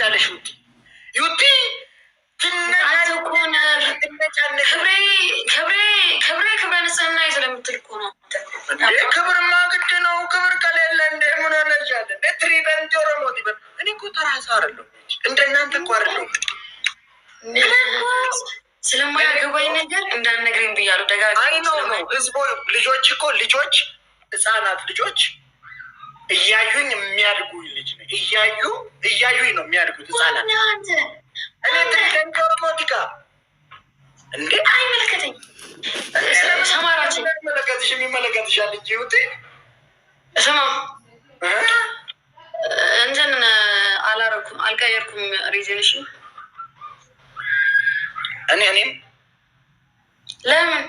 ትነሻለሽ ዩቲ ክብረ ንጽህና ስለምትል እኮ ነው። ክብርማ ግድ ነው። ክብር ከሌለ እንደ ምን ሆነሻለ? ትሪደንት ኦሮሞት ይበል። እኔ እኮ ተራ ሰው አይደለሁም፣ እንደናንተ እኮ አይደለሁም። ስለማያገባኝ ነገር እንዳንነግረኝ ብያለሁ ደጋግሜ። አይ ነው ህዝቦ ልጆች እኮ ልጆች ህፃናት ልጆች እያዩኝ የሚያድጉ ልጅ ነው። እያዩኝ ነው የሚያድጉት ህፃናት። እኔ ትሪደንት ኦሮሞቲካ እንዴ አይመለከተኝ። ሰማራችን መለከትሽ የሚመለከትሻል እንጂ ውጤ ስማ እንትን አላረኩም አልቀየርኩም ሪዝንሽን እኔም ለምን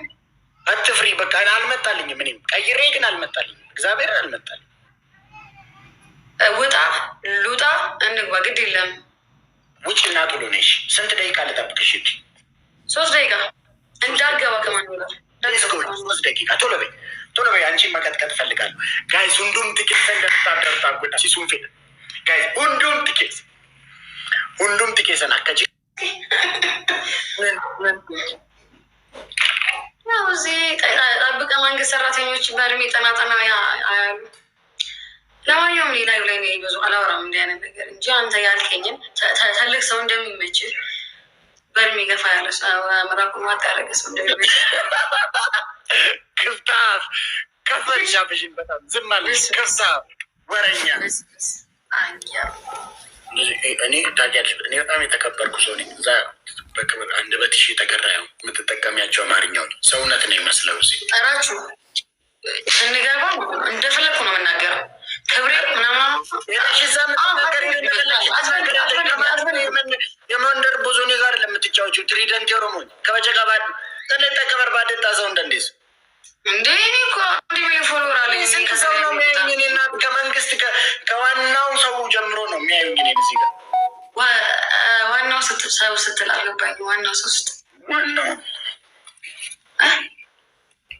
አትፍሪ። በቃ አልመጣልኝም። እኔም ቀይሬ ግን አልመጣልኝም። እግዚአብሔር አልመጣልኝም። ውጣ ሉጣ እንግባ ግድ የለም። ውጭ እና ቶሎ ነሽ። ስንት ደቂቃ ልጠብቅሽ? 3 ደቂቃ እንዳልገባ ከማን ጋር 3 ደቂቃ ቶሎ በይ አንቺን መቀጥቀጥ እፈልጋለሁ። ጋይስ ሁንዱም ጥቂት እንደምታደር ታጎዳ ሲሱን ፌት ጋይስ ሁንዱም ጥቂት ሰናከጂ ያው እዚህ ጠብቀ መንግስት ሰራተኞች በእድሜ ጠናጠና ያሉ። ለማንኛውም ሌላ ላይ ነው ብዙ አላወራም እንዲህ አይነት ነገር እንጂ አንተ ያልከኝን ትልቅ ሰው እንደሚመችል በእድሜ ገፋ ያለ ሰው ምራቁ ማጣ ያደረገ ሰው እንደሚመችል ክፍታፍ ከፈሻብሽን በጣም ዝም አለሽ። ክፍታፍ ወረኛ እኔ ታውቂያለሽ፣ እኔ በጣም የተከበርኩ ሰው ነኝ። እዛ በክብር አንደበትሽ የተገራ ያው የምትጠቀሚያቸው አማርኛውን ሰውነት ነው ይመስለው። ጠራችሁ ስንገባ እንደፈለግኩ ነው የምናገረው። ክብሬ ምናምን የመንደር ብዙ እኔ ጋር ለምትጫወቹ ትሪደንት ኦሮሞኝ ከበጨቃ ጠቀበር ባደጣ ሰው እንደንዴስ እንዴ እኔ እኮ ፎሎወር አለኝ። ሰው ነው የሚያዩኝ እኔና ከመንግስት ከዋናው ሰው ጀምሮ ነው የሚያዩኝ እኔን እዚህ ጋር ዋናው ሰው ስትል አልገባኝ። ዋናው ሰው ስትል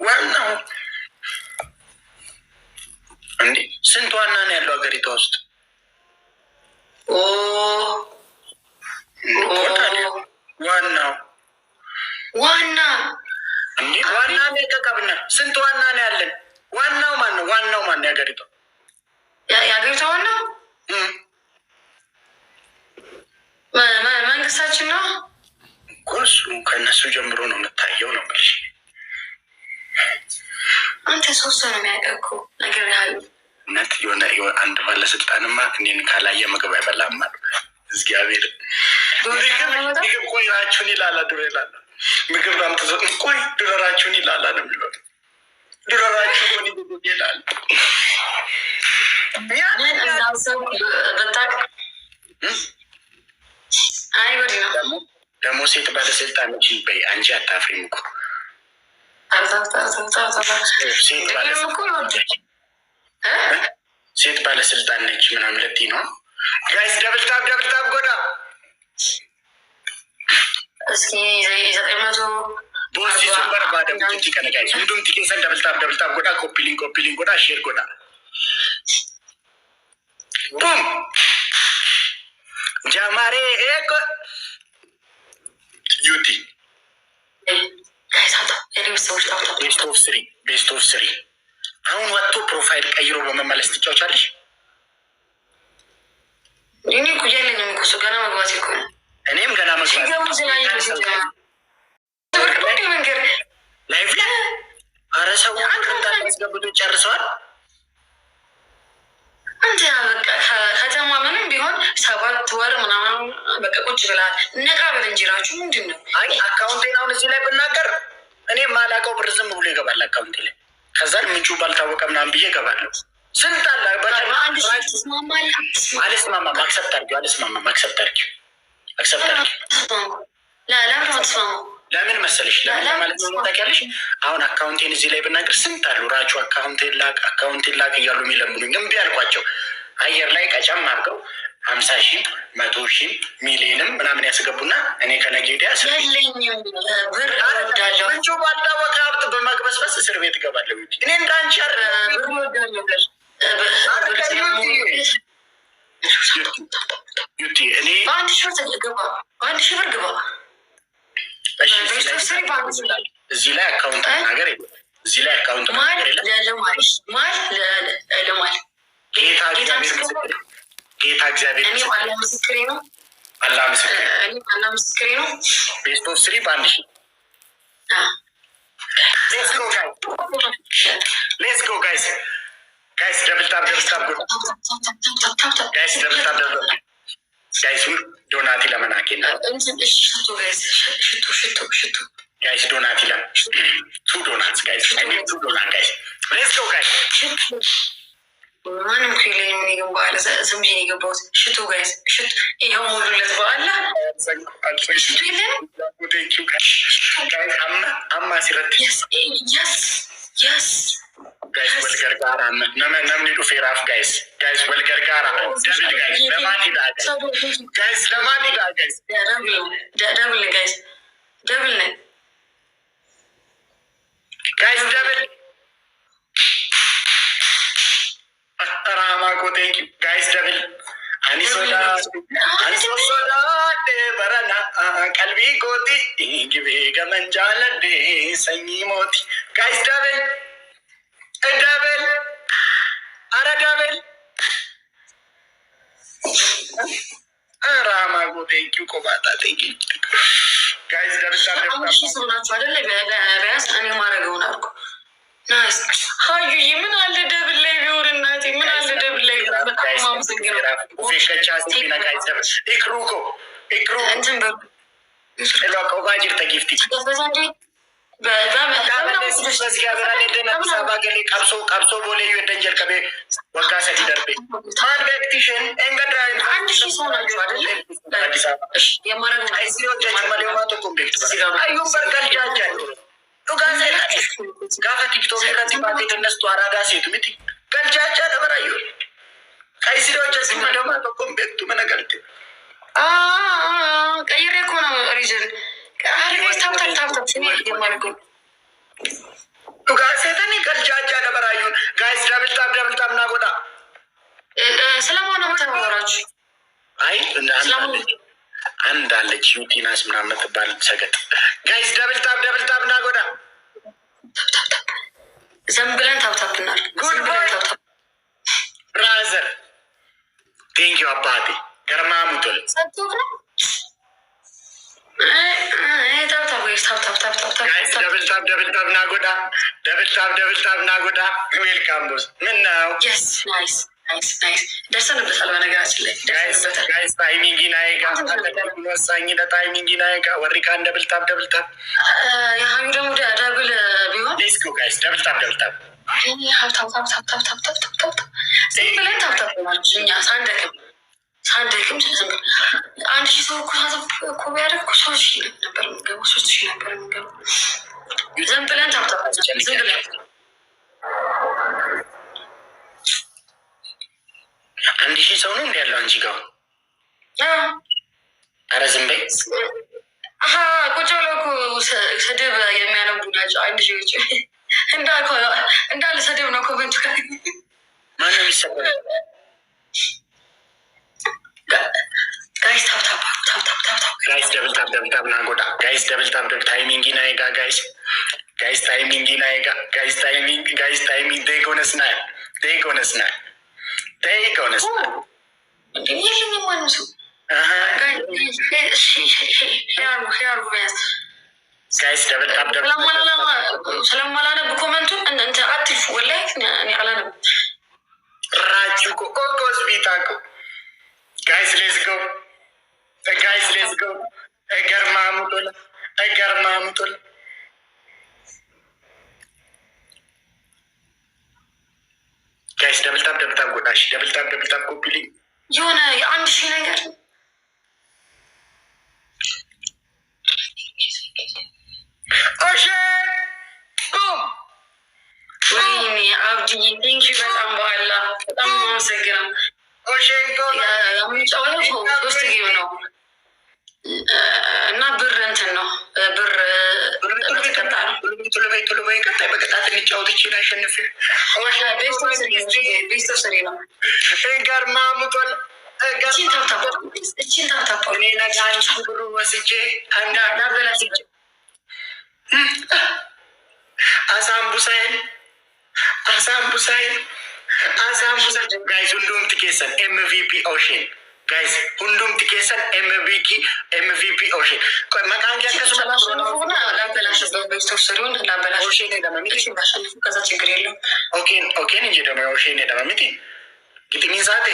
ዋናው እንዴ ስንት ዋና ነው ያለው ሀገሪቷ ውስጥ? ዋና እንዴ ዋና ሚቀቀብና ስንት ዋና ነው ያለን? ዋናው ማን ነው? ዋናው ማን ነው? ያገሪቷ ዋናው መንግስታችን ነው እኮ። እሱ ከእነሱ ጀምሮ ነው የምታየው ነው ብልሽ። አንተ ሶስት ነው የሚያቀቁ ነገር ያሉ እውነት የሆነ አንድ ባለስልጣንማ እኔን ካላየ ምግብ አይበላም አሉ። እግዚአብሔር ምግብ ቆይራችሁን ይላላ ድሮ ይላላ ምግብ አምጥቶ ቆይ ድረራችሁን ይላላ ነው የሚለው። ድረራችሁን ይላል ደግሞ ሴት ባለስልጣኖች በይ አንቺ አታፍሪም እኮ ሴት ባለስልጣን ነች ምናምን ልትይ ነው ጋይስ። ደብልታብ ጎዳ እስኪ 900 ቦሲ ሱፐር ባደም ቲ ከነጋይ ሁሉም ቲኬሰን ደብልታብ ጎዳ ኮፒሊንግ ጎዳ ሼር ጎዳ ቡም ጃማሬ ኤኮ ዩቲ ቤስት ኦፍ ስሪ አሁን ወጥቶ ፕሮፋይል ቀይሮ በመመለስ ትጫወቻለሽ። እኔ እኮ ያለኝም እኮ እሱ ገና መግባት እኮ ነው። እኔም ገና መግባት ላይፍ ላይ ኧረ ሰው እንዳስገብቶ ጨርሰዋል። አንተ በቃ ከተማ ምንም ቢሆን 7 ወር ምናምን በቃ ቁጭ ብላል። ነቃ በል እንጂራችሁ ምንድን ነው? አይ አካውንቴን አሁን እዚህ ላይ ብናገር እኔ ማላውቀው ብር ዝም ብሎ ይገባል አካውንቴ ላይ። ከዛን ምንጩ ባልታወቀ ምናምን ብዬ እገባለሁ። ስንት አለ አልስማማም። አክሰፕት አድርጊው ለምን መሰለሽ? ለምን ማለት ነው ታውቂያለሽ? አሁን አካውንቴን እዚህ ላይ ብናገር ስንት አሉ ራቹ አካውንቴን ላክ እያሉ የሚለምኑኝ እምቢ አልኳቸው። አየር ላይ ቀጫም አድርገው 50,000 100,000 ሚሊዮንም ምናምን ያስገቡና እኔ ከነገ ወዲያ ምንጩ ባልታወቀ ሀብት በመግበስበስ እስር ቤት እገባለሁ። እኔ እንዳንቺ ዩቲ እኔ በአንድ ሺህ ብር ግባ፣ በአንድ ሺህ ብር ግባ። እዚህ ላይ አካውንት ነገር የለም። እዚህ ላይ አካውንት ነገር የለም። ለማል ጌታ እግዚአብሔር አላህ ምስክሬ ነው። አላህ ምስክሬ ነው። ቤስት ኦፍ 3 በአንድ ሺህ ሌትስ ጎ ጋይስ ደብል ታፕ ጋይስ ደብል ታፕ ጋይስ ዶናቲ ለመናኬ ሽቱ ጋይስ ዶናቲ ለም ቱ ዶናትስ ጋይስ ቱ ዶናት ጋይስ ሌትስ ጎ ጋይስ ማንም ክሌ ምን ይገባል? ሰምጂ ይገባው ሽቱ ጋይስ ሽቱ ይሄው ሞሉለት በአላ ሽቱ የለም አማ ሲረት yes guys walgargaara namni dhufeeraaf guys walgargaara dabil guys lamaanidha guys lamaanidha guys double ne guys double arama ko thank you guys double ani soda de barana qalbi goti gibe gaman jalade sanyi moti guys double ara double arama ko thank you ko bata thank you guys double sonacho adelle beas ani maragon arko nice hayu yemin alle double ላይ ቢሆን እናቴ ምን አለ double ላይ በጣም ማምሰግነው ፊሽካቻስ ቢና guys ikruko እንትን በሎ ቆጋጅር ተጊፍቲ ተፈዛንዴ ቀብሶ ቦሌ ደንጀል ቀቤ ወጋ ሰዲ ደርቤ ማርቤክቲሽን እንገዳ አንድ ሺህ ሰው ናቸው አይደለ? አዲስ አበባ የማረግ አይሲሮች ማለማቶ ኮምፕሌክስ አዩ በርገል ጃጃ ዱጋዜ ጋፋ ቲክቶክ ከቲ ባቴ ተነስቶ አራዳ ሴት ምት ገልጃጃ ደበራዩ አይሲሮች ማለማቶ ኮምፕሌክስ መነገልት ቀይሬ እኮ ነው ሪጅን አሪፍ ታፕታፕ ሲኔ የማረገው ዱጋሴተኒ ገልጃጃ ደበራዩ ጋይስ ደብል ታፕ ናጎዳ ስለማን ነው ተማራችሁ? አይ አንድ አለች ዩቲናስ ምናምን የምትባል ሰገጥ ጋይስ ደብል ታፕ ናጎዳ ዝም ብለን ታፕታፕ እናድርግ። ጉድ ቦይ ብራዘር ቴንክ ዩ አባቴ ገርማሙቶል ሰጥቶት ነው ደብል ታፕ ናጎዳ ዌልካም ቦስ ምን ነው ደርሰንበታል። በነገራችን ላይ ጋይስ ታይሚንግ ናይጋ ወሳኝ ለታይሚንግ ናይጋ ወሪካን ደብል ታፕ የሀዩ ደግሞ ደብል ቢሆን ሌትስ ጎ ጋይስ ደብል ታፕ ዝም ብለን ታፕታፕ ማለት እኛ ሳንደክም ዝም ብለን አንድ ሺህ ሰው እኮ ቢያደርግ 3,000 ነበር የሚገባው 3,000 ነበር የሚገባው። ዝም ብለን ታፕታፕ ዝም ብለን 1,000 ሰው ነው እንዲ ያለው አንቺ ጋር ኧረ ዝም በይ ቁጭ ብለው እኮ ስድብ የሚያነቡ ናቸው። 1,000 እንዳለ ስድብ ነው ኮሜንቱ ማነው የሚሰበው ጋይስ ታፕታፕ ጋይስ ደብል ታፕ ናጎዳ ጋይስ ደብል ታፕ ታይሚንግ ናይጋ ጋይስ ታይሚንግ ናይጋ ጋይስ ታይሚንግ ዴጎነስና ይህን ማንም ሰው ጋይስ ደብል ታፕ ስለማላነብ ኮመንቱን እንተ አትልፉ። ወላሂ እኔ አላነብ ራጁ ኮኮስ ቢታኮ ጋይስ ሌትስ ጎ እገርማሙቶል ጋይስ ደብል ታፕ ጎዳሽ ደብል ታፕ ኮፒሊ የሆነ የ1,000 ነገር ኦሼ ቡም ወይኔ አብዲ ቴንኪ በጣም በኋላ በጣም አመሰግናለሁ። ኦሼ የምንጫወተው 3 ጌም ነው እና ብር እንትን ነው ብር ቶሎ በይ ቀጣይ በቅጣት እንጫወት ይችላል። አሸንፍ ቤስቶ ስሪ ነው ገርማሙቶል እቺን ታፕታፕ ነጋንቺ ብሩ ወስጄ አንዳ ላበላስጅ አሳምቡሳይን ጋይስ ሁሉም ትኬሰን ኤምቪፒ ኦሽን ጋይስ ሁሉም ትኬሰን ኤምቪፒ ኦሽን መቃንጊያ ከዛ ችግር የለው ኦኬን እንጂ ደግሞ ኦሽን ደመሚቲ ግጥሚን ሳቴ